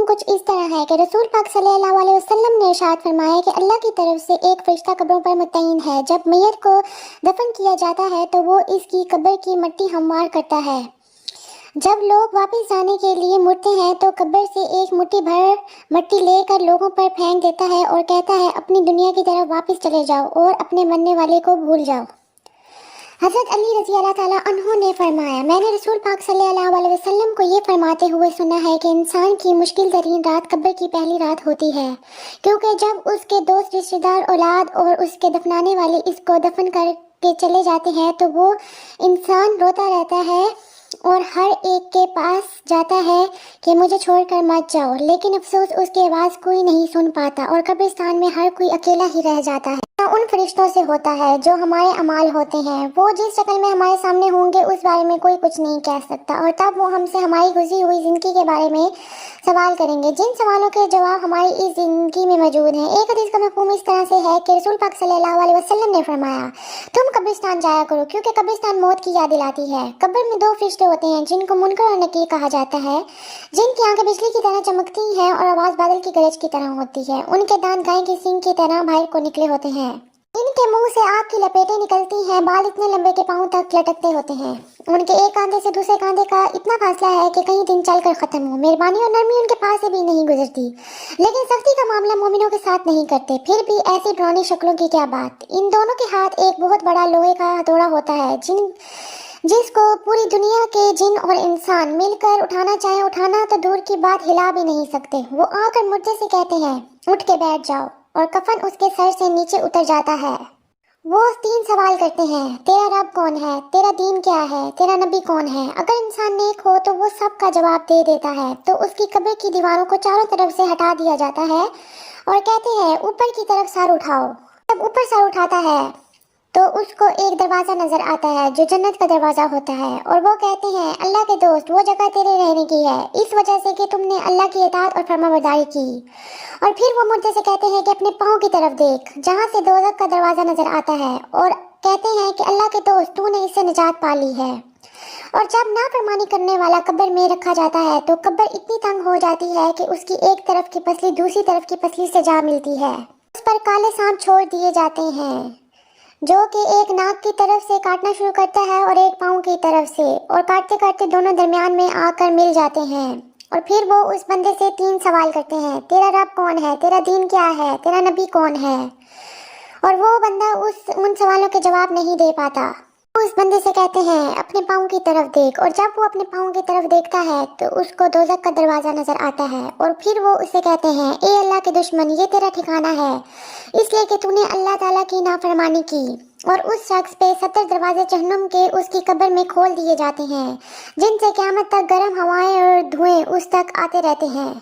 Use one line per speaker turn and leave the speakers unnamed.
कुछ इस तरह है कि रसूल पाक सल्लल्लाहु अलैहि वसल्लम ने इरशाद फरमाया कि अल्लाह की तरफ से एक फरिश्ता कब्रों पर मुतय्यन है। जब मैयत को दफन किया जाता है तो वो इसकी कब्र की मिट्टी हमवार करता है। जब लोग वापस जाने के लिए मुड़ते हैं तो कब्र से एक मुट्ठी भर मिट्टी लेकर लोगों पर फेंक देता है और कहता है, अपनी दुनिया की तरफ वापस चले जाओ और अपने मरने वाले को भूल जाओ। हज़रत अली रज़ी अल्लाह ताला अन्हु ने फरमाया, मैंने रसूल पाक सल्लल्लाहु अलैहि वसल्लम को ये फरमाते हुए सुना है कि इंसान की मुश्किल तरीन रात कब्र की पहली रात होती है, क्योंकि जब उसके दोस्त, रिश्तेदार, औलाद और उसके दफनाने वाले इसको दफन करके चले जाते हैं तो वो इंसान रोता रहता है और हर एक के पास जाता है कि मुझे छोड़कर मत जाओ, लेकिन अफसोस उसकी आवाज़ कोई नहीं सुन पाता और कब्रिस्तान में हर कोई अकेला ही रह जाता है। उन फरिश्तों से होता है जो हमारे अमाल होते हैं, वो जिस शक्ल में हमारे सामने होंगे उस बारे में कोई कुछ नहीं कह सकता, और तब वो हमसे हमारी गुजरी हुई ज़िंदगी के बारे में सवाल करेंगे, जिन सवालों के जवाब हमारी इस ज़िंदगी में मौजूद हैं। एक हदीस का मफ़हूम इस तरह से है कि रसूल पाक सल्लल्लाहु अलैहि वसल्लम ने फरमाया, तुम कब्रिस्तान जाया करो, क्योंकि कब्रिस्तान मौत की याद दिलाती है। कब्र में दो फरिश्ते होते हैं जिनको मुनकर और नकीर कहा जाता है, जिनकी आंखें बिजली की तरह चमकती हैं और आवाज़ बादल की गरज की तरह होती है। उनके दांत गाय के सींग की तरह बाहर को निकले होते हैं। इनके मुंह से आग की लपेटें निकलती हैं, बाल इतने लंबे के पांव तक लटकते होते हैं। उनके एक कांधे से दूसरे कांधे का इतना फासला है कि कहीं दिन चलकर खत्म हो। मेहरबानी और नरमी उनके पास से भी नहीं गुजरती, लेकिन सख्ती का मामला मोमिनों के साथ नहीं करते। फिर भी ऐसी डरावनी शक्लों की क्या बात। इन दोनों के हाथ एक बहुत बड़ा लोहे का हथौड़ा होता है, जिसको पूरी दुनिया के जिन और इंसान मिलकर उठाना चाहे, उठाना तो दूर की बात, हिला भी नहीं सकते। वो आकर मुर्दे से कहते हैं, उठ के बैठ जाओ, और कफन उसके सर से नीचे उतर जाता है। वो तीन सवाल करते हैं, तेरा रब कौन है, तेरा दीन क्या है, तेरा नबी कौन है। अगर इंसान नेक हो तो वो सब का जवाब दे देता है, तो उसकी कब्र की दीवारों को चारों तरफ से हटा दिया जाता है और कहते हैं, ऊपर की तरफ सर उठाओ। जब ऊपर सर उठाता है तो उसको एक दरवाज़ा नज़र आता है जो जन्नत का दरवाज़ा होता है, और वो कहते हैं, अल्लाह के दोस्त, वो जगह तेरे रहने की है, इस वजह से कि तुमने अल्लाह की इताअत और फरमाबरदारी की। और फिर वो मुर्दे से कहते हैं कि अपने पाँव की तरफ देख, जहाँ से दोज़ख का दरवाज़ा नज़र आता है, और कहते हैं कि अल्लाह के दोस्त, तूने इससे निजात पा ली है। और जब नाफरमानी करने वाला कब्र में रखा जाता है तो कब्र इतनी तंग हो जाती है कि उसकी एक तरफ की पसली दूसरी तरफ की पसली से जा मिलती है। उस पर काले सांप छोड़ दिए जाते हैं, जो कि एक नाक की तरफ से काटना शुरू करता है और एक पाँव की तरफ से, और काटते काटते दोनों दरमियान में आकर मिल जाते हैं। और फिर वो उस बंदे से तीन सवाल करते हैं, तेरा रब कौन है, तेरा दीन क्या है, तेरा नबी कौन है। और वो बंदा उन सवालों के जवाब नहीं दे पाता। उस बंदे से कहते हैं, अपने पाँव की तरफ देख, और जब वो अपने पाँव की तरफ देखता है तो उसको दोज़ख का दरवाज़ा नज़र आता है। और फिर वो उसे कहते हैं, ए अल्लाह के दुश्मन, ये तेरा ठिकाना है, इसलिए कि तूने अल्लाह ताला की नाफरमानी की। और उस शख्स पे 70 दरवाजे जहन्नुम के उसकी कब्र में खोल दिए जाते हैं, जिनसे क़यामत तक गर्म हवाएं और धुएं उस तक आते रहते हैं।